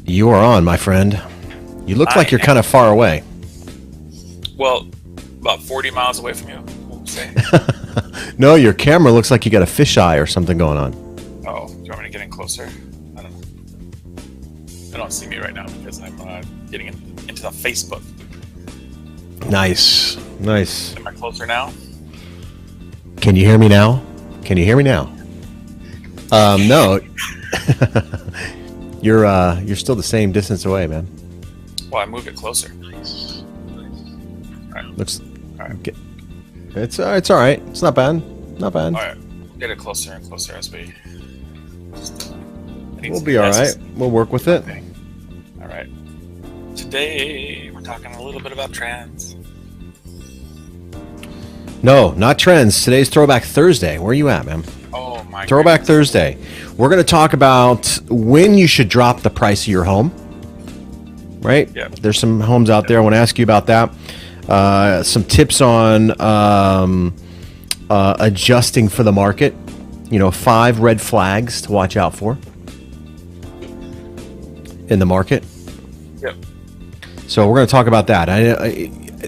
You are on, my friend. You look like you're am. kind of far away. Well, about 40 miles away from you, we'll say. No, your camera looks like you got a fisheye or something going on. Oh, do you want me to get in closer? I don't know. They don't see me right now because I'm getting into the Facebook. Nice. Nice. Am I closer now? Can you hear me now? Can you hear me now? No. You're still the same distance away, man. Well, I moved it closer. All right. Looks. All right. It's all right. It's not bad. Not bad. All right. We'll get it closer and closer as we. We'll be all right. We'll work with it. Okay. All right. Today we're talking a little bit about trends. No, not trends. Today's Throwback Thursday. Where are you at, man? Oh my. Throwback goodness. Thursday. We're going to talk about when you should drop the price of your home. Right? Yeah. There's some homes out there. I want to ask you about that. Some tips on adjusting for the market. 5 red flags to watch out for in the market. Yep. So we're going to talk about that.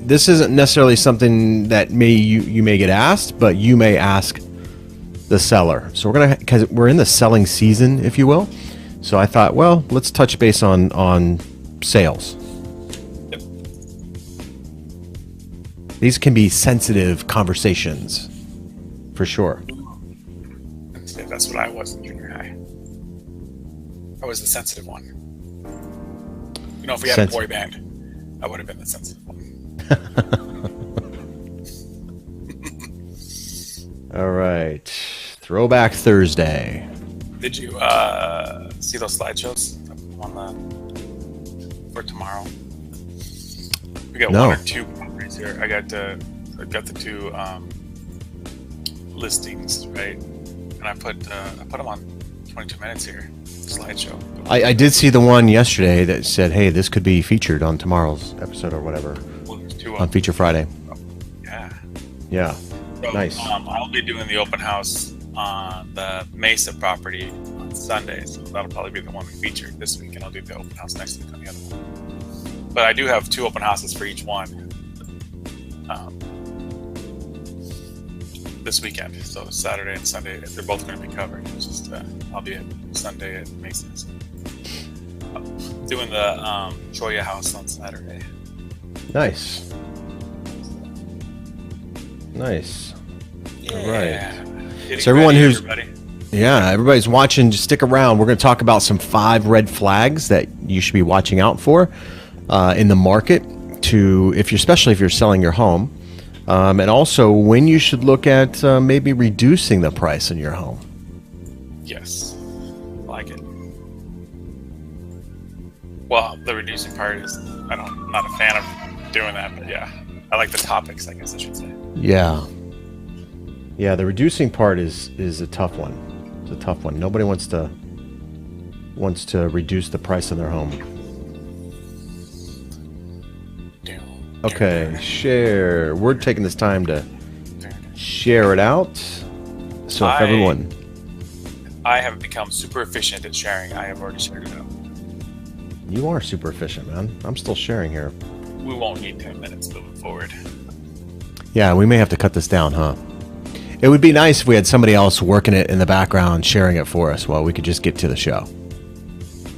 This isn't necessarily something that you may get asked, but you may ask the seller. So because we're in the selling season, if you will. So I thought, well, let's touch base on sales. Yep. These can be sensitive conversations, for sure. That's what I was in junior high. I was the sensitive one. If we had a boy band, I would have been the sensitive one. All right. Throwback Thursday. Did you see those slideshows for tomorrow? We got No. one or two properties here. I got the 2 listings, right? And I put them on 22 minutes here. Slideshow. I did see the one yesterday that said, hey, this could be featured on tomorrow's episode or whatever. Well, there's 2 on Feature Friday. Yeah. Yeah. So, Nice. I'll be doing the open house on the Mesa property on Sunday, so that'll probably be the one we featured this week, and I'll do the open house next week on the other one. But I do have 2 open houses for each one this weekend. So Saturday and Sunday, they're both going to be covered. It's just I'll be at Sunday at Mesa's. Doing the Choya house on Saturday. Nice. Nice. All right. Getting So everyone ready, who's- everybody. Yeah, everybody's watching. Just stick around. We're going to talk about some 5 red flags that you should be watching out for in the market, especially if you're selling your home, and also when you should look at maybe reducing the price in your home. Yes, like it. Well, the reducing part is I'm not a fan of doing that, but yeah, I like the topics. I guess I should say. Yeah. Yeah, the reducing part is a tough one. It's a tough one. Nobody wants to reduce the price of their home. Okay, share. We're taking this time to share it out. So if everyone... I have become super efficient at sharing. I have already shared it out. You are super efficient, man. I'm still sharing here. We won't need 10 minutes moving forward. Yeah, we may have to cut this down, huh? It would be nice if we had somebody else working it in the background, sharing it for us while we could just get to the show.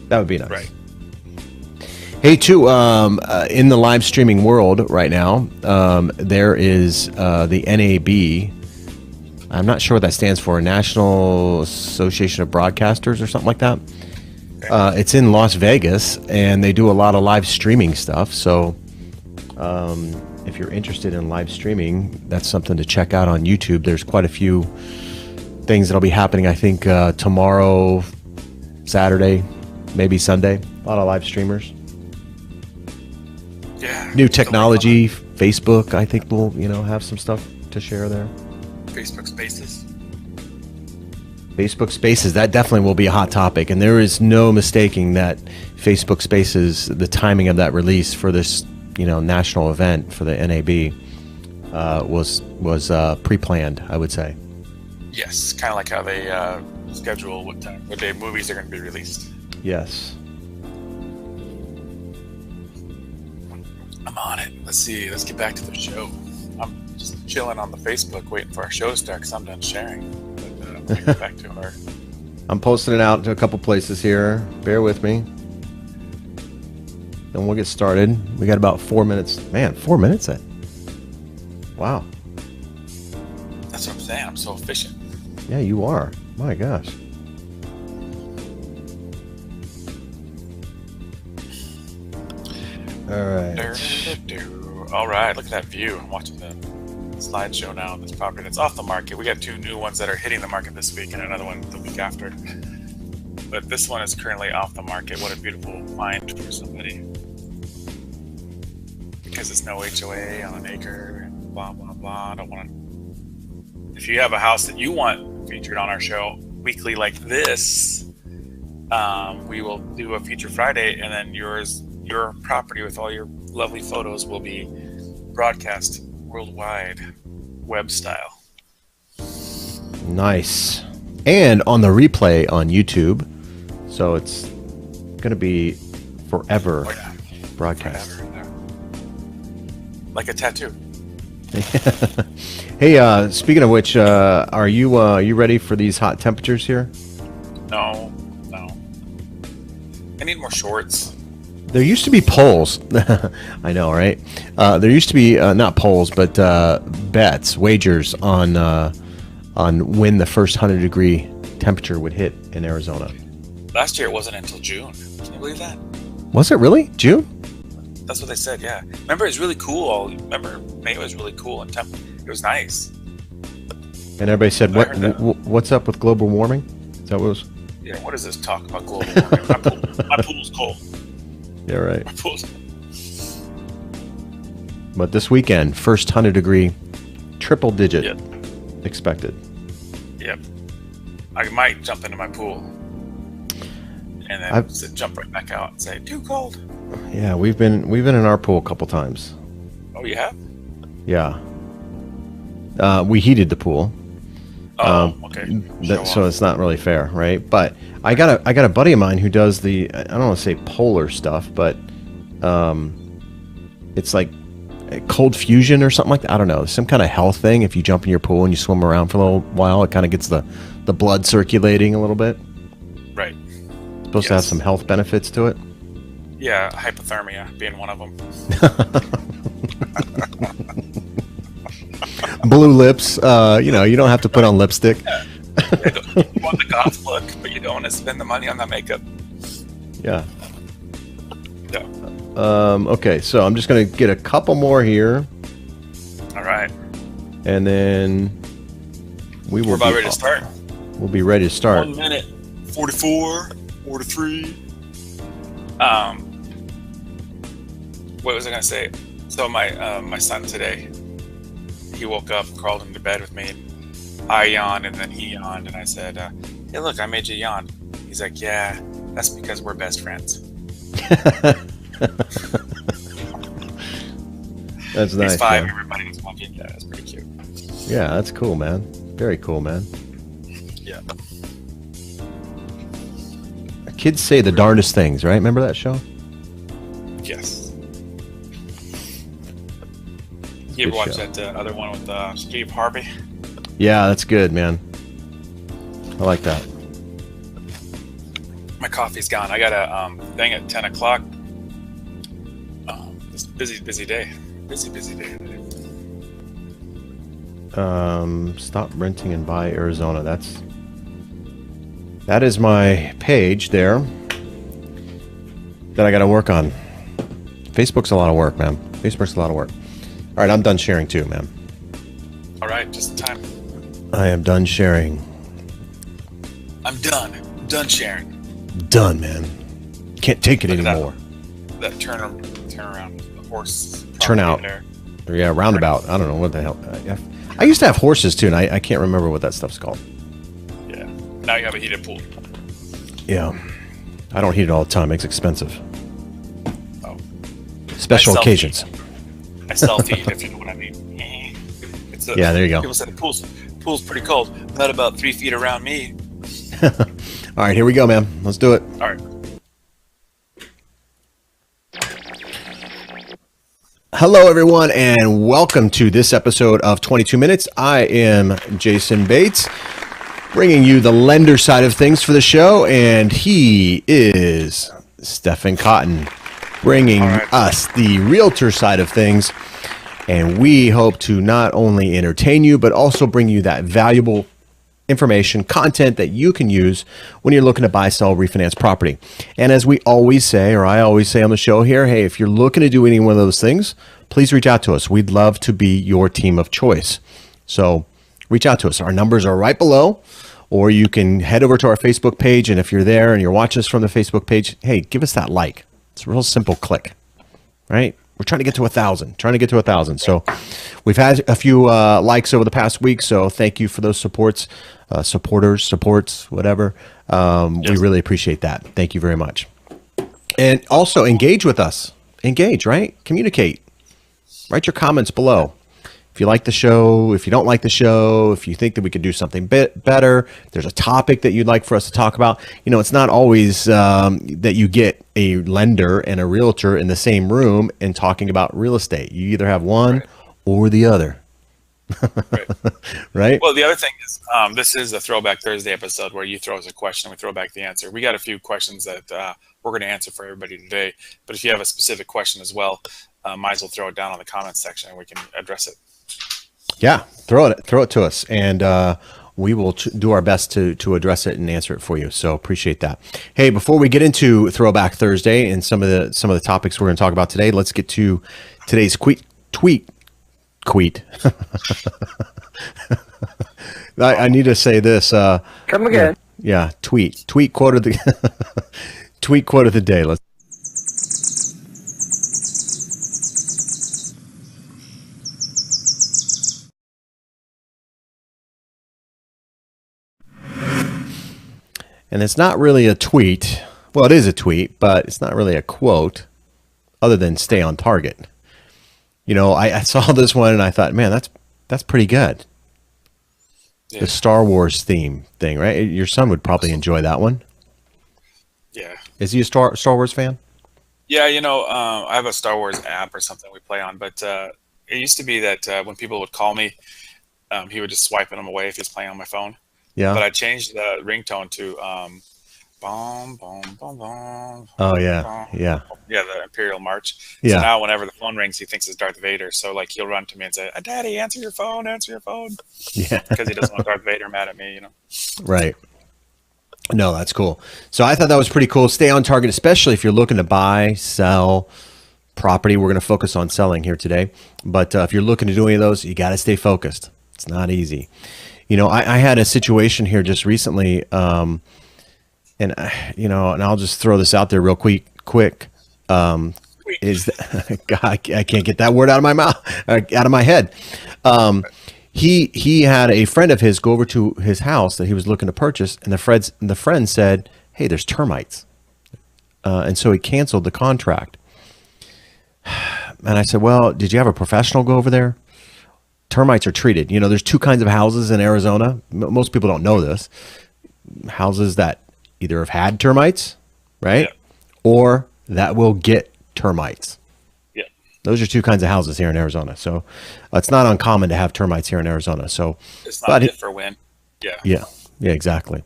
That would be nice. Right. Hey, too, in the live streaming world right now, there is the NAB. I'm not sure what that stands for, National Association of Broadcasters or something like that. Okay. It's in Las Vegas, and they do a lot of live streaming stuff. So if you're interested in live streaming, that's something to check out on YouTube. There's quite a few things that'll be happening, I think, tomorrow, Saturday, maybe Sunday. A lot of live streamers. Yeah. New technology, Facebook, I think will have some stuff to share there. Facebook Spaces. Facebook Spaces, that definitely will be a hot topic, and there is no mistaking that Facebook Spaces, the timing of that release for this, national event for the NAB, was pre-planned, I would say. Yes, kind of like how they schedule what day movies are going to be released. Yes. let's see. Let's get back to the show. I'm just chilling on the Facebook waiting for our show to start because I'm done sharing. But we'll get back to our... I'm posting it out to a couple places here. Bear with me. Then we'll get started. We got about 4 minutes. Man, 4 minutes? Wow. That's what I'm saying. I'm so efficient. Yeah, you are. My gosh. All right. All right. Look at that view. I'm watching the slideshow now on this property that's off the market. We got 2 new ones that are hitting the market this week and another one the week after. But this one is currently off the market. What a beautiful find for somebody. Because it's no HOA on an acre and blah, blah, blah. I don't want to... If you have a house that you want featured on our show weekly like this, we will do a Feature Friday, and then your property with all your lovely photos will be broadcast worldwide, web style. Nice. And on the replay on YouTube. So it's going to be forever broadcast. Forever. Like a tattoo. Hey, speaking of which, are you ready for these hot temperatures here? No. I need more shorts. There used to be polls. I know, right? There used to be not polls, but bets, wagers on when the first 100-degree temperature would hit in Arizona. Last year it wasn't until June. Can you believe that? Was it really June? That's what they said. Yeah. Remember, it was really cool. Remember, May was really cool and it was nice. And everybody said, "What's up with global warming?" Is that what it was? Yeah. What is this talk about global warming? My pool's cold. Yeah, right. My pool's... But this weekend, first 100-degree, triple digit expected. Yep. I might jump into my pool and then jump right back out and say, "Too cold." Yeah, we've been in our pool a couple times. Oh, you have? Yeah. We heated the pool. Oh, okay. So it's not really fair, right? But I got a buddy of mine who does the, I don't want to say polar stuff, but it's like cold fusion or something like that. I don't know, some kind of health thing. If you jump in your pool and you swim around for a little while, it kind of gets the blood circulating a little bit. Right. It's supposed to have some health benefits to it. Yeah, hypothermia being one of them. Blue lips. You don't have to put on lipstick. You want the goth look, but you don't want to spend the money on that makeup. Yeah. Yeah. Okay, so I'm just going to get a couple more here. All right. And then we're about ready to start. We'll be ready to start. 1 minute, 44, 43. What was I going to say? So my son today, he woke up, crawled into bed with me, and I yawned, and then he yawned, and I said, "Hey, look, I made you yawn." He's like, "Yeah, that's because we're best friends." That's nice. He's 5. Man. Everybody's watching. Yeah, that's pretty cute. Yeah, that's cool, man. Very cool, man. Yeah. Kids say the darndest things, right? Remember that show? Yes. You ever watch that other one with Steve Harvey? Yeah, that's good, man. I like that. My coffee's gone. I got a thing at 10 o'clock. It's busy day. Busy day. Stop renting and buy Arizona. That is my page there that I got to work on. Facebook's a lot of work, man. Facebook's a lot of work. All right, I'm done sharing too, man. All right, just in time. I am done sharing. I'm done. Done sharing. Done, man. Can't take it anymore. That turn around, the horse. Turnout. Yeah, roundabout. I don't know what the hell. I used to have horses too, and I can't remember what that stuff's called. Yeah. Now you have a heated pool. Yeah. I don't heat it all the time. It's expensive. Oh. Special occasions. I self-heat, if you know what I mean. Yeah, there you go. People said the pool's pretty cold. Not about 3 feet around me. All right, here we go, man. Let's do it. All right. Hello, everyone, and welcome to this episode of 22 Minutes. I am Jason Bates, bringing you the lender side of things for the show, and he is Stephen Cotton, bringing us the realtor side of things. And we hope to not only entertain you, but also bring you that valuable information, content that you can use when you're looking to buy, sell, refinance property. And as we always say, or I always say on the show here, hey, if you're looking to do any one of those things, please reach out to us. We'd love to be your team of choice. So reach out to us. Our numbers are right below, or you can head over to our Facebook page. And if you're there and you're watching us from the Facebook page, hey, give us that like. It's a real simple click, right? We're trying to get to 1,000, So we've had a few likes over the past week. So thank you for those supports, whatever. Yes. We really appreciate that. Thank you very much. And also engage with us. Engage, right? Communicate. Write your comments below. If you like the show, if you don't like the show, if you think that we could do something better, if there's a topic that you'd like for us to talk about. You know, it's not always that you get a lender and a realtor in the same room and talking about real estate. You either have one or the other. Right? Well, the other thing is, this is a Throwback Thursday episode where you throw us a question and we throw back the answer. We got a few questions that we're going to answer for everybody today. But if you have a specific question as well, might as well throw it down on the comments section and we can address it. Yeah, throw it to us, and we will do our best to address it and answer it for you. So appreciate that. Hey, before we get into Throwback Thursday and some of the topics we're going to talk about today, let's get to today's tweet. I need to say this. Come again. Yeah, tweet quote of the tweet quote of the day. Let's. And it's not really a tweet. Well, it is a tweet, but it's not really a quote other than stay on target. You know, I saw this one and I thought, man, that's pretty good. Yeah. The Star Wars theme thing, right? Your son would probably enjoy that one. Yeah. Is he a Star Wars fan? Yeah, you know, I have a Star Wars app or something we play on, but it used to be that when people would call me, he would just swipe them away if he's playing on my phone. Yeah. But I changed the ringtone to boom, boom, boom, boom. Oh, yeah. Yeah. Yeah, the Imperial March. Yeah. So now whenever the phone rings, he thinks it's Darth Vader. So, like, he'll run to me and say, Daddy, answer your phone. Yeah. Because he doesn't want Darth Vader mad at me, you know. Right. No, that's cool. So I thought that was pretty cool. Stay on target, especially if you're looking to buy, sell property. We're going to focus on selling here today. But if you're looking to do any of those, you got to stay focused. It's not easy. You know, I had a situation here just recently, and I'll just throw this out there real quick. Is that, God, I can't get that word out of my mouth, out of my head. He had a friend of his go over to his house that he was looking to purchase, and the friend said, "Hey, there's termites," and so he canceled the contract. And I said, "Well, did you have a professional go over there?" Termites are treated. You know, there's two kinds of houses in Arizona. Most people don't know this. Houses that either have had termites, right? Yeah. Or that will get termites. Yeah. Those are two kinds of houses here in Arizona. So it's not uncommon to have termites here in Arizona. So it's not if or when. Yeah. Yeah. Yeah, exactly.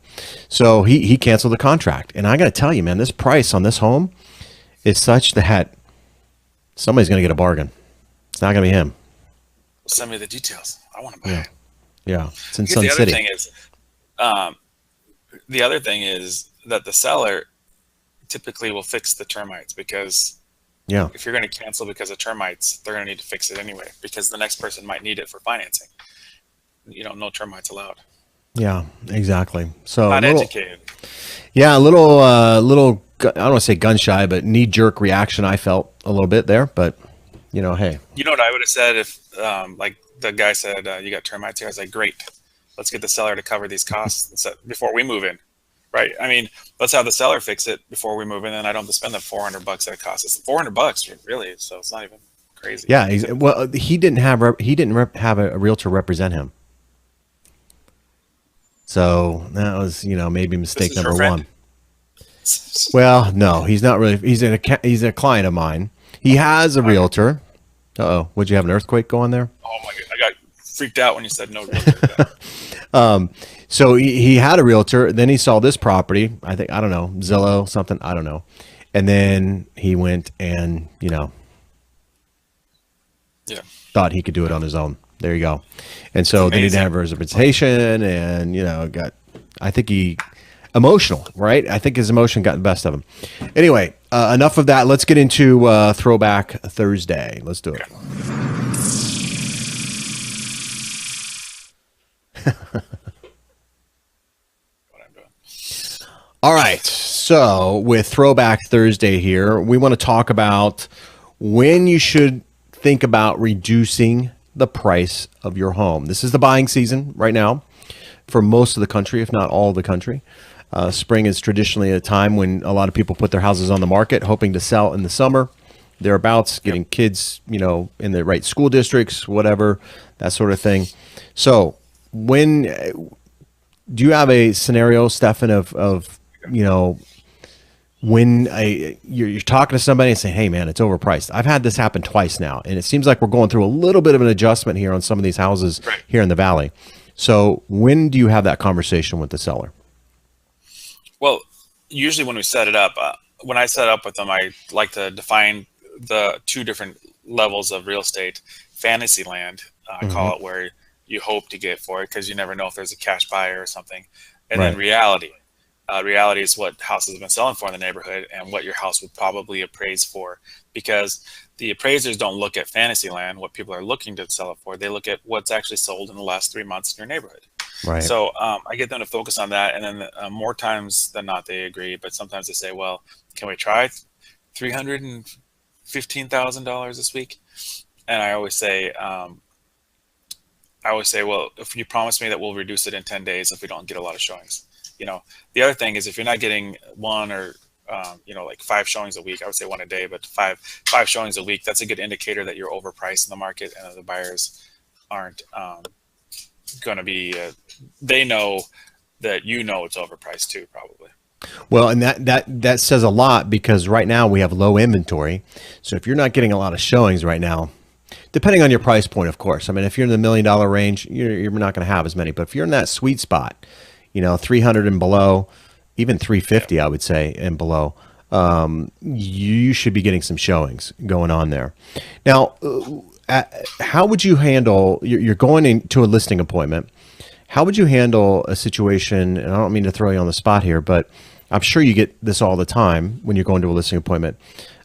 So he canceled the contract. And I got to tell you, man, this price on this home is such that somebody's going to get a bargain. It's not going to be him. Send me the details. I want to buy it. Yeah, it's in Sun City. The other thing is that the seller typically will fix the termites because if you're going to cancel because of termites, they're going to need to fix it anyway because the next person might need it for financing. You know, no termites allowed. Yeah, exactly. So not educated. Yeah, a little. I don't want to say gun shy, but knee jerk reaction. I felt a little bit there, but. You know, hey. You know what I would have said if, like the guy said, you got termites here? I was like, great. Let's get the seller to cover these costs before we move in, right? I mean, let's have the seller fix it before we move in, and I don't have to spend the $400 that it costs. It's $400, really. So it's not even crazy. Yeah. Well, he didn't have a realtor represent him. So that was, maybe mistake number one. Well, no, he's not really. He's a client of mine. He has a realtor, Uh-oh. Would you have an earthquake going there? Oh my god, I got freaked out when you said no realtor. So he had a realtor. Then he saw this property. I think, I don't know, Zillow, something. I don't know. And then he went and, Yeah. thought he could do it on his own. There you go. And so then he didn't have a representation and, I think emotional, right? I think his emotion got the best of him. Anyway, enough of that. Let's get into Throwback Thursday. Let's do it. All right. So with Throwback Thursday here, we want to talk about when you should think about reducing the price of your home. This is the buying season right now for most of the country, if not all of the country. Spring is traditionally a time when a lot of people put their houses on the market, hoping to sell in the summer, thereabouts, getting kids, in the right school districts, whatever, that sort of thing. So when do you have a scenario, Stefan, of when you're talking to somebody and saying, hey man, it's overpriced. I've had this happen twice now, and it seems like we're going through a little bit of an adjustment here on some of these houses here in the Valley. So when do you have that conversation with the seller? Well, usually when we set it up, when I set up with them, I like to define the two different levels of real estate. Fantasy land, I call it, where you hope to get for it because you never know if there's a cash buyer or something. And then reality. Reality is what houses have been selling for in the neighborhood and what your house would probably appraise for, because the appraisers don't look at fantasy land, what people are looking to sell it for. They look at what's actually sold in the last 3 months in your neighborhood. Right. So I get them to focus on that, and then more times than not they agree, but sometimes they say, well, can we try $315,000 this week? And I always say, well, if you promise me that we'll reduce it in 10 days if we don't get a lot of showings. The other thing is, if you're not getting one or like 5 showings a week, I would say 1 a day, but five showings a week, that's a good indicator that you're overpriced in the market and that the buyers aren't going to be, they know that it's overpriced too, probably. Well, and that says a lot, because right now we have low inventory. So if you're not getting a lot of showings right now, depending on your price point, of course, I mean, if you're in the $1 million range, you're not going to have as many, but if you're in that sweet spot, 300 and below, even 350, I would say, and below, you should be getting some showings going on there. Now, how would you handle, you're going into a listing appointment. How would you handle a situation, and I don't mean to throw you on the spot here, but I'm sure you get this all the time when you're going to a listing appointment.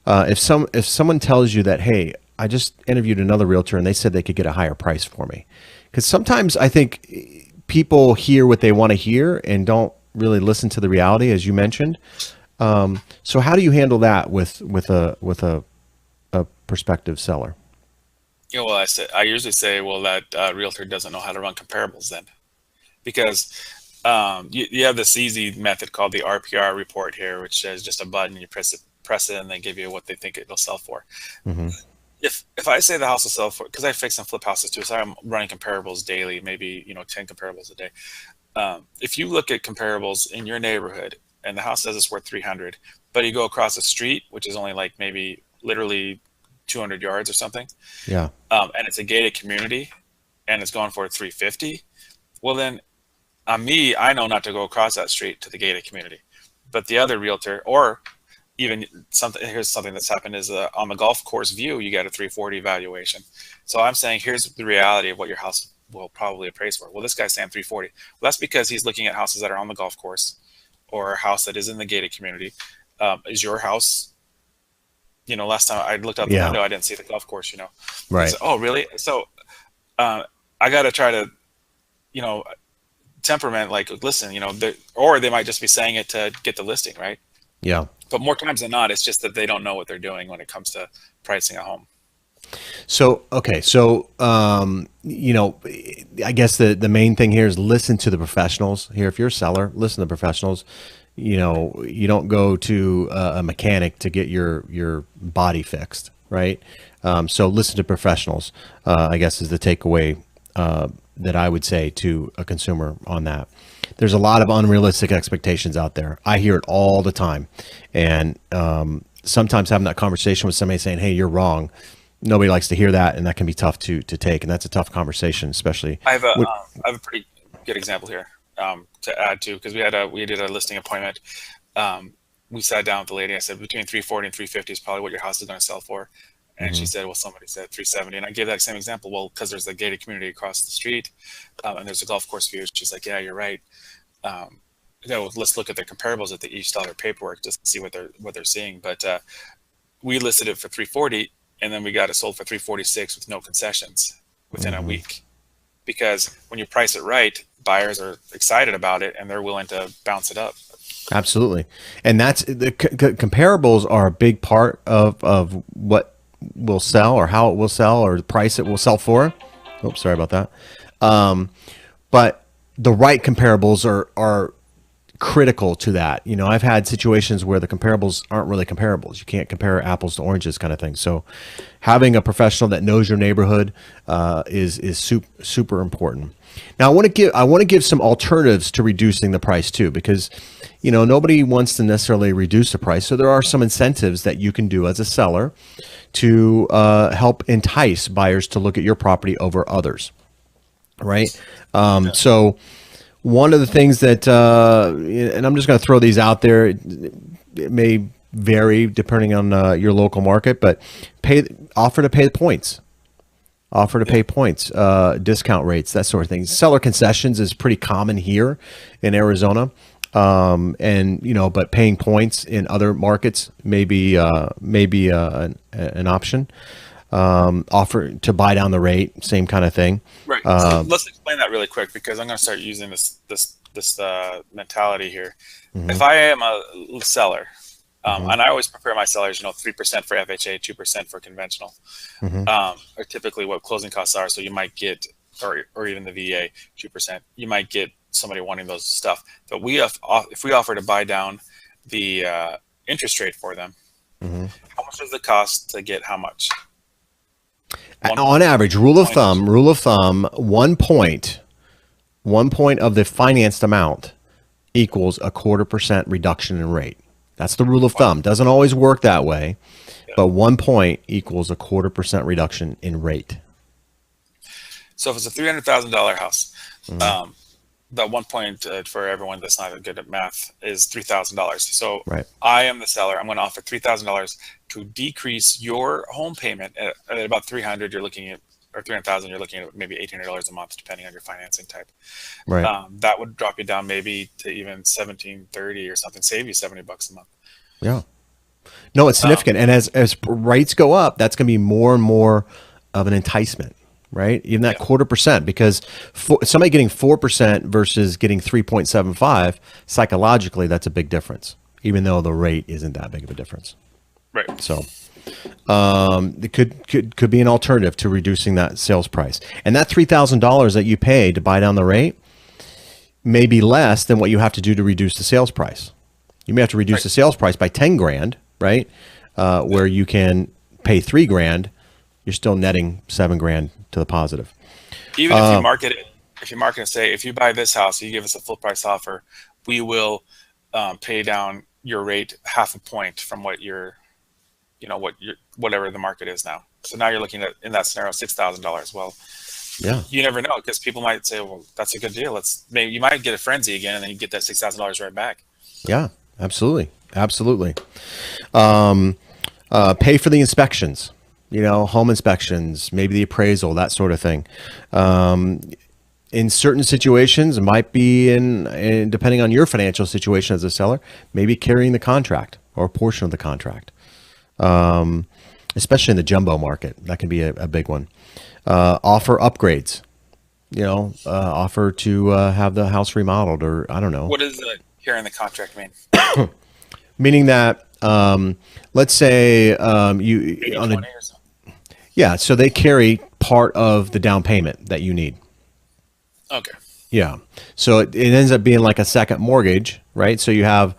If someone tells you that, hey, I just interviewed another realtor and they said they could get a higher price for me. Because sometimes I think people hear what they want to hear and don't really listen to the reality, as you mentioned. So how do you handle that with a prospective seller? Well, I usually say, well, that realtor doesn't know how to run comparables then, because you have this easy method called the RPR report here, which is just a button, you press it, and they give you what they think it'll sell for. Mm-hmm. If I say the house will sell for, because I fix and flip houses too, so I'm running comparables daily, maybe 10 comparables a day. If you look at comparables in your neighborhood and the house says it's worth 300, but you go across the street, which is only like maybe literally 200 yards or something, and it's a gated community and it's going for 350, well then I know not to go across that street to the gated community. But the other realtor, or even here's something that's happened, is on the golf course view, you get a 340 valuation. So I'm saying, here's the reality of what your house will probably appraise for. Well, this guy's saying 340. Well, that's because he's looking at houses that are on the golf course or a house that is in the gated community. Is your house, last time I looked out the window, I didn't see the golf course, Right. So, oh, really? So I got to try to, temperament, like, listen, or they might just be saying it to get the listing, right? Yeah. But more times than not, it's just that they don't know what they're doing when it comes to pricing a home. So, okay. So, I guess the main thing here is listen to the professionals here. If you're a seller, listen to the professionals. You don't go to a mechanic to get your body fixed, right? So listen to professionals, I guess, is the takeaway that I would say to a consumer on that. There's a lot of unrealistic expectations out there. I hear it all the time. And sometimes having that conversation with somebody saying, hey, you're wrong, nobody likes to hear that, and that can be tough to take, and that's a tough conversation, especially. I have a pretty good example here to add to, because we did a listing appointment. We sat down with the lady. I said between 340 and 350 is probably what your house is going to sell for. And she said, well, somebody said 370. And I gave that same example. Well, because there's a gated community across the street and there's a golf course view. She's like, yeah, you're right. Let's look at their comparables at the each dollar paperwork just to see what they're seeing. But we listed it for 340, and then we got it sold for 346 with no concessions within a week. Because when you price it right, buyers are excited about it and they're willing to bounce it up. Absolutely. And that's the comparables are a big part of what will sell, or how it will sell, or the price it will sell for. Oops, sorry about that. But the right comparables are critical to that. You know, I've had situations where the comparables aren't really comparables. You can't compare apples to oranges, kind of thing. So having a professional that knows your neighborhood is super important. Now, I want to give some alternatives to reducing the price too, because you know nobody wants to necessarily reduce the price. So there are some incentives that you can do as a seller to help entice buyers to look at your property over others, right? So one of the things that, and I'm just going to throw these out there, it may vary depending on your local market, but offer to pay the points. Offer to pay points, discount rates, that sort of thing. Seller concessions is pretty common here in Arizona, and you know, but paying points in other markets may be an option. Offer to buy down the rate, same kind of thing. Right. So let's explain that really quick, because I'm going to start using this mentality here. If I am a seller. And I always prepare my sellers, 3% for FHA, 2% for conventional, are typically what closing costs are. So you might get, or even the VA, 2%. You might get somebody wanting those stuff. But if we offer to buy down the interest rate for them, how much does it cost to get how much? On average, rule of thumb, 1 point of the financed amount equals 0.25% reduction in rate. That's the rule of thumb. Doesn't always work that way, but 1 point equals 0.25% reduction in rate. So if it's a $300,000 house, that 1 point for everyone that's not good at math is $3,000. So I am the seller. I'm going to offer $3,000 to decrease your home payment at about $300,000. You're looking at, or $300,000. You're looking at maybe $1,800 a month, depending on your financing type. Right. That would drop you down maybe to even $1,730 or something. Save you $70 a month. Yeah. No, it's significant. And as rates go up, that's going to be more and more of an enticement. Right, even that 0.25%, because somebody getting 4% versus getting 3.75, psychologically, that's a big difference, even though the rate isn't that big of a difference. Right. So, it could be an alternative to reducing that sales price, and that $3,000 that you pay to buy down the rate may be less than what you have to do to reduce the sales price. You may have to reduce the sales price by $10,000, right? Where you can pay $3,000, you're still netting $7,000 to the positive. Even if you market it, and say, if you buy this house, you give us a full price offer, we will pay down your rate 0.5 point from what whatever the market is now. So now you're looking at, in that scenario, $6,000. Well, you never know, because people might say, well, that's a good deal. Maybe you might get a frenzy again, and then you get that $6,000 right back. Yeah, absolutely. Pay for the inspections. Home inspections, maybe the appraisal, that sort of thing. In certain situations, it might be in depending on your financial situation as a seller, maybe carrying the contract or a portion of the contract, especially in the jumbo market. That can be a big one. Offer upgrades, offer to have the house remodeled, or I don't know. What does carrying the contract mean? Meaning that, let's say you 80, on a, 20 or something. Yeah, so they carry part of the down payment that you need. Okay. Yeah, so it ends up being like a second mortgage, right? So you have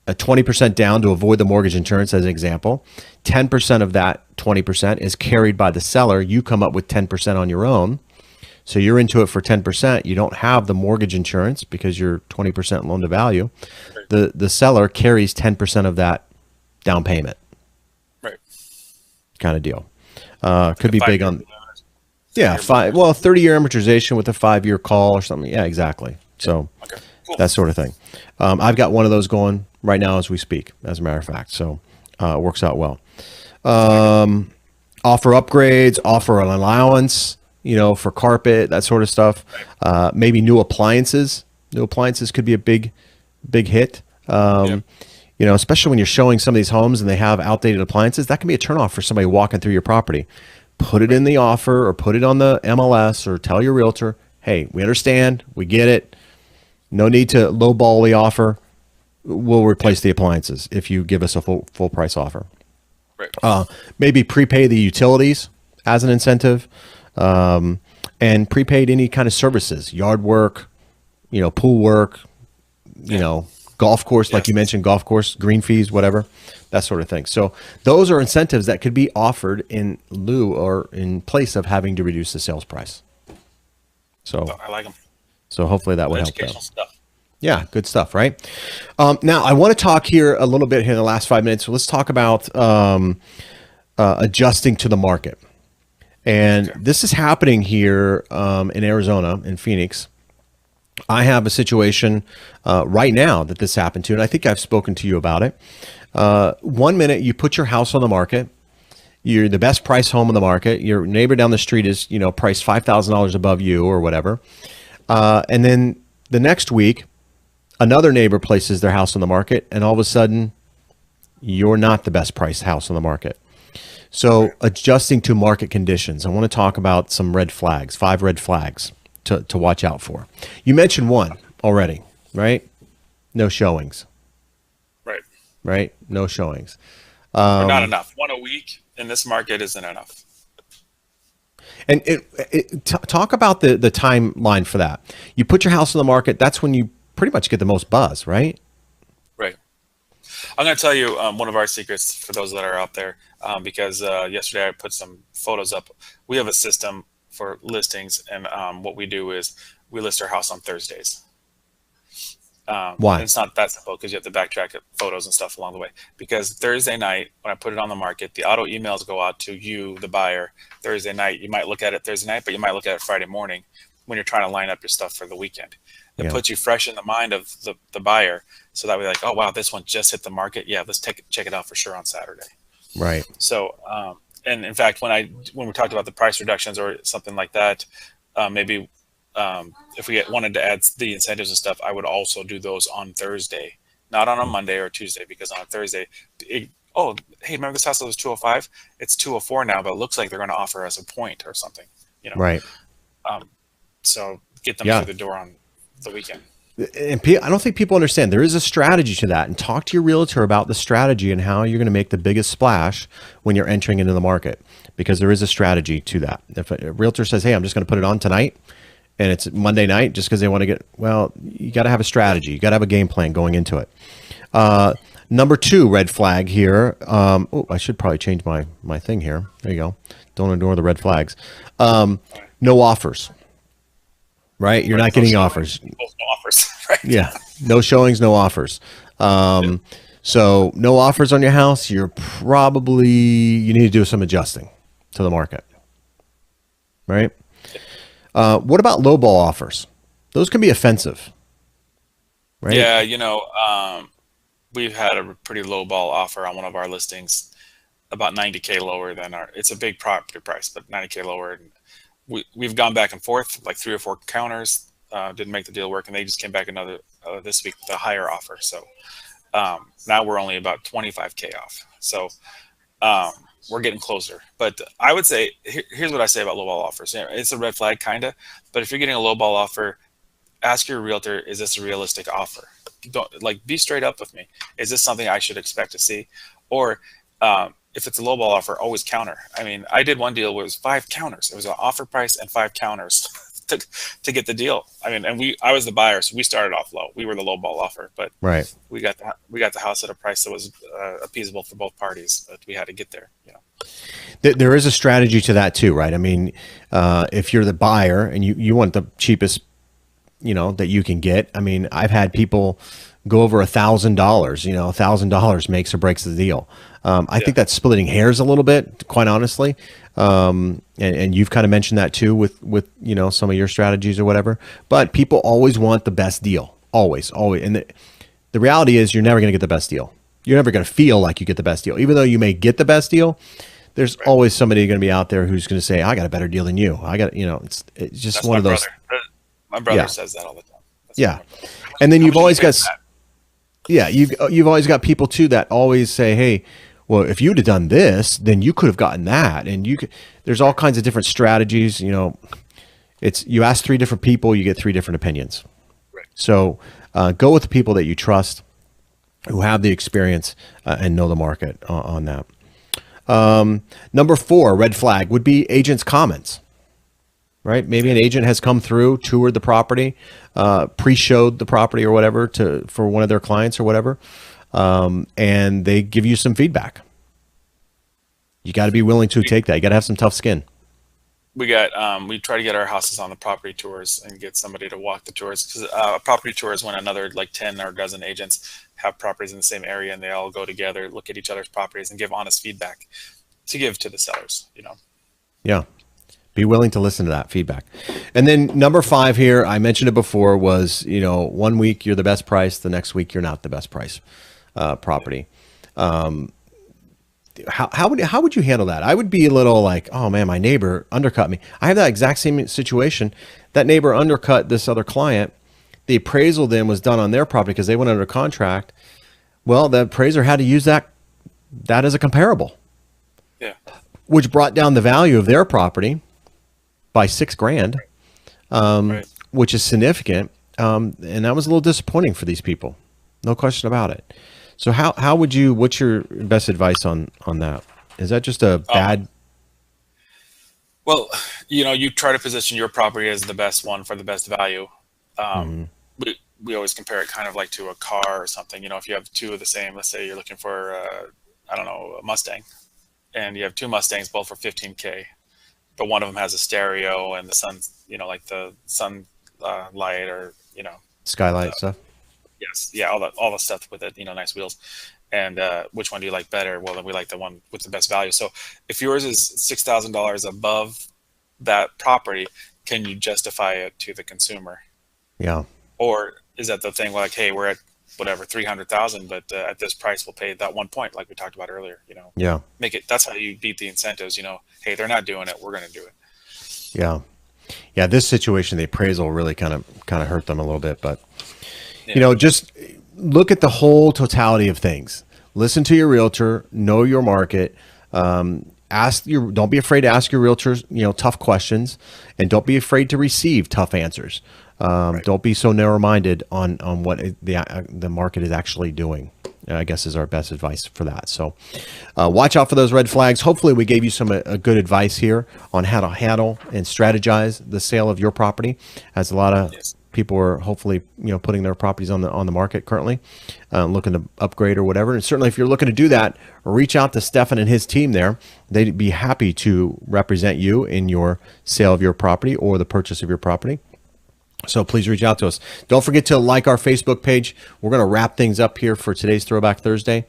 a 20% down to avoid the mortgage insurance, as an example. 10% of that 20% is carried by the seller. You come up with 10% on your own. So you're into it for 10%. You don't have the mortgage insurance because you're 20% loan to value. The seller carries 10% of that down payment. Right. Kind of deal. Could be big on, yeah, 30-year amortization with a 5-year call or something. Yeah, exactly. So Okay. Cool. that sort of thing. I've got one of those going right now as we speak, as a matter of fact. So it works out well. Offer upgrades, offer an allowance, for carpet, that sort of stuff. Maybe new appliances. New appliances could be a big hit. Yep. Especially when you're showing some of these homes and they have outdated appliances, that can be a turnoff for somebody walking through your property. Put it in the offer or put it on the MLS or tell your realtor, hey, we understand, we get it. No need to lowball the offer. We'll replace the appliances if you give us a full price offer. Right. Maybe prepay the utilities as an incentive, and prepaid any kind of services, yard work, pool work, golf course, like you mentioned, golf course, green fees, whatever, that sort of thing. So those are incentives that could be offered in lieu or in place of having to reduce the sales price. So I like them. So hopefully that would help. Educational stuff. Yeah, good stuff, right? Now, I want to talk here a little bit here in the last 5 minutes. So let's talk about adjusting to the market. And this is happening here in Arizona, in Phoenix. I have a situation right now that this happened to, and I think I've spoken to you about it. 1 minute you put your house on the market. You're the best price home on the market. Your neighbor down the street is, priced $5,000 above you or whatever. And then the next week, another neighbor places their house on the market, and all of a sudden, you're not the best priced house on the market. So adjusting to market conditions, I want to talk about some red flags, 5 red flags to watch out for. You mentioned one already, right? No showings. Right? No showings. Not enough. One a week in this market isn't enough. And talk about the timeline for that. You put your house on the market, that's when you pretty much get the most buzz, right? Right. I'm going to tell you one of our secrets for those that are out there, because yesterday I put some photos up. We have a system for listings, and what we do is we list our house on Thursdays. Why? It's not that simple because you have to backtrack photos and stuff along the way. Because Thursday night, when I put it on the market, the auto emails go out to you, the buyer, Thursday night. You might look at it Thursday night, but you might look at it Friday morning when you're trying to line up your stuff for the weekend. It puts you fresh in the mind of the buyer, so that way, like, oh wow, this one just hit the market. Yeah, let's check it out for sure on Saturday. Right. So, and in fact, when we talked about the price reductions or something like that, maybe. If we wanted to add the incentives and stuff, I would also do those on Thursday, not on a Monday or Tuesday, because on a Thursday, hey, remember this house that was 205? It's 204 now, but it looks like they're going to offer us a point or something, Right. So get them through the door on the weekend. And I don't think people understand there is a strategy to that, and talk to your realtor about the strategy and how you're going to make the biggest splash when you're entering into the market, because there is a strategy to that. If a realtor says, hey, I'm just going to put it on tonight, and it's Monday night just because they want to you got to have a strategy. You got to have a game plan going into it. Number 2 red flag here. I should probably change my thing here. There you go. Don't ignore the red flags. No offers. Right? You're not getting offers. No offers. Right? Yeah. No showings, no offers. So no offers on your house. You need to do some adjusting to the market. Right? What about lowball offers? Those can be offensive, right? Yeah, we've had a pretty lowball offer on one of our listings, about $90K lower than it's a big property price, but $90K lower. And we've gone back and forth, like 3 or 4 counters, didn't make the deal work, and they just came back another this week with a higher offer. So now we're only about $25K off. So we're getting closer. But I would say, here's what I say about lowball offers. It's a red flag, kind of. But if you're getting a lowball offer, ask your realtor, is this a realistic offer? Be straight up with me. Is this something I should expect to see? Or if it's a lowball offer, always counter. I mean, I did one deal where it was 5 counters. It was an offer price and 5 counters to get the deal. I mean, and I was the buyer, so we started off low. We were the lowball offer, but right. we got the house at a price that was appeasable for both parties. But we had to get there. There is a strategy to that too, right? I mean, if you're the buyer and you want the cheapest, that you can get. I mean, I've had people go over $1,000. You know, $1,000 makes or breaks the deal. I think that's splitting hairs a little bit, quite honestly. And you've kind of mentioned that too with you know, some of your strategies or whatever. But people always want the best deal, always. And the reality is, you're never going to get the best deal. You're never going to feel like you get the best deal, even though you may get the best deal. There's always somebody going to be out there who's going to say, "I got a better deal than you." It's just That's one of those. My brother says that all the time. Yeah, and then you've always got, you've always got people too that always say, "Hey, well, if you'd have done this, then you could have gotten that," and you could. There's all kinds of different strategies. You know, you ask 3 different people, you get 3 different opinions. Right. So go with the people that you trust, who have the experience and know the market on that. Number 4, red flag, would be agents' comments. Right? Maybe an agent has come through, toured the property, pre-showed the property or whatever for one of their clients or whatever, and they give you some feedback. You got to be willing to take that. You got to have some tough skin. We try to get our houses on the property tours and get somebody to walk the tours, because a property tour is when another like 10 or a dozen agents have properties in the same area, and they all go together, look at each other's properties, and give honest feedback to give to the sellers. You know. Yeah. Be willing to listen to that feedback. And then number 5 here, I mentioned it before, was, you know, one week you're the best price, the next week you're not the best price property. How would you handle that? I would be a little like, oh man, my neighbor undercut me. I have that exact same situation. That neighbor undercut this other client. The appraisal then was done on their property because they went under contract. Well, the appraiser had to use that as a comparable. Yeah. Which brought down the value of their property by $6,000, which is significant. And that was a little disappointing for these people. No question about it. So what's your best advice on that? Is that just a bad? Well, you know, you try to position your property as the best one for the best value. We always compare it kind of like to a car or something. You know, if you have 2 of the same, let's say you're looking for, a Mustang, and you have 2 Mustangs, both for $15K. But one of them has a stereo and the sun, you know, like the sun light, or, you know, skylight stuff. Yes. Yeah. All the stuff with it, you know, nice wheels. And which one do you like better? Well, then we like the one with the best value. So if yours is $6,000 above that property, can you justify it to the consumer? Yeah. Or is that the thing like, hey, we're at whatever, 300,000, but at this price we'll pay that 1 point, like we talked about earlier, you know. Yeah. Make it, that's how you beat the incentives, you know. Hey, they're not doing it, we're going to do it. Yeah. Yeah, this situation, the appraisal really kind of hurt them a little bit, but you know, just look at the whole totality of things. Listen to your realtor, know your market, don't be afraid to ask your realtors, you know, tough questions, and don't be afraid to receive tough answers. Don't be so narrow-minded on what the market is actually doing, I guess, is our best advice for that. So watch out for those red flags. Hopefully we gave you some good advice here on how to handle and strategize the sale of your property, as a lot of people are hopefully, you know, putting their properties on the market currently, looking to upgrade or whatever. And certainly if you're looking to do that, reach out to Stefan and his team there. They'd be happy to represent you in your sale of your property or the purchase of your property. So please reach out to us. Don't forget to like our Facebook page. We're going to wrap things up here for today's Throwback Thursday.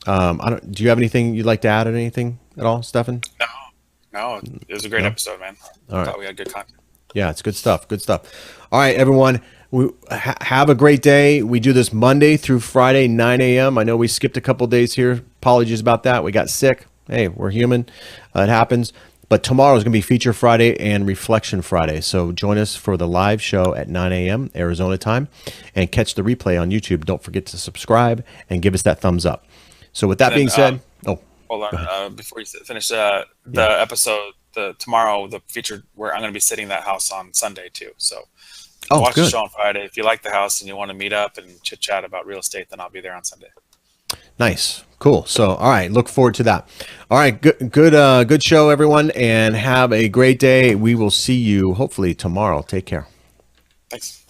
Do you have anything you'd like to add, or anything at all, Stefan? No, it was a great episode, man. I thought we had good content. Yeah, it's good stuff. Good stuff. All right, everyone. Have a great day. We do this Monday through Friday, 9 a.m. I know we skipped a couple days here. Apologies about that. We got sick. Hey, we're human. It happens. But tomorrow is going to be Feature Friday and Reflection Friday. So join us for the live show at 9 a.m. Arizona time, and catch the replay on YouTube. Don't forget to subscribe and give us that thumbs up. So with that being said, hold on. Before you finish the episode, tomorrow, the feature where I'm going to be sitting that house on Sunday too. So watch the show on Friday. If you like the house and you want to meet up and chit chat about real estate, then I'll be there on Sunday. Nice. Cool. So, all right. Look forward to that. All right. Good show, everyone, and have a great day. We will see you hopefully tomorrow. Take care. Thanks.